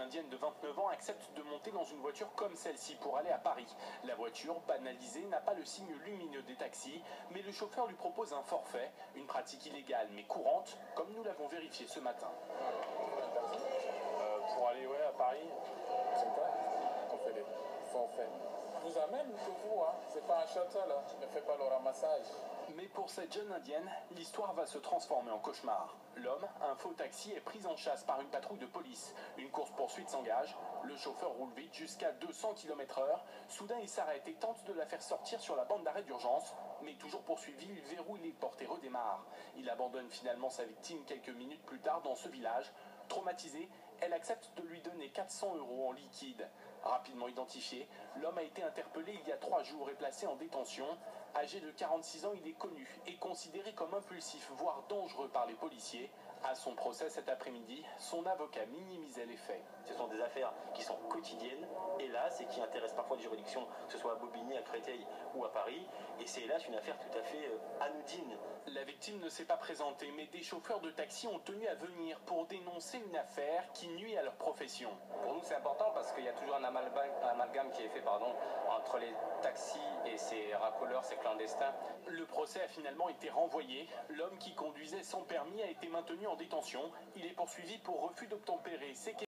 indienne de 29 ans accepte de monter dans une voiture comme celle-ci pour aller à Paris. La voiture, banalisée, n'a pas le signe lumineux des taxis, mais le chauffeur lui propose un forfait, une pratique illégale mais courante, comme nous l'avons vérifié ce matin. Pour aller à Paris. C'est quoi qu'on fait des forfaits? Je vous amène que vous, hein. C'est pas un shuttle, hein. Ne fais pas le ramassage. Mais pour cette jeune indienne, l'histoire va se transformer en cauchemar. L'homme, un faux taxi, est pris en chasse par une patrouille de police. Une course-poursuite s'engage. Le chauffeur roule vite jusqu'à 200 km/h. Soudain, il s'arrête et tente de la faire sortir sur la bande d'arrêt d'urgence. Mais toujours poursuivi, il verrouille les portes et redémarre. Il abandonne finalement sa victime quelques minutes plus tard dans ce village. Traumatisée, elle accepte de lui donner 400 € en liquide. Rapidement identifié, l'homme a été interpellé il y a 3 jours et placé en détention. Âgé de 46 ans, il est connu et considéré comme impulsif, voire dangereux par les policiers. À son procès cet après-midi, son avocat minimisait les faits. Ce sont des affaires qui sont quotidiennes, hélas, et qui intéressent parfois les juridictions, que ce soit à Bobigny, à Créteil ou à Paris. Et c'est hélas une affaire tout à fait anodine. La victime ne s'est pas présentée, mais des chauffeurs de taxi ont tenu à venir pour dénoncer une affaire qui nuit à leur profession. Pour nous, c'est important parce qu'il y a toujours un amalgame qui est fait entre les taxis et ces racoleurs, ces clandestins. Le procès a finalement été renvoyé. L'homme qui conduisait sans permis a été maintenu en détention. Il est poursuivi pour refus d'obtempérer.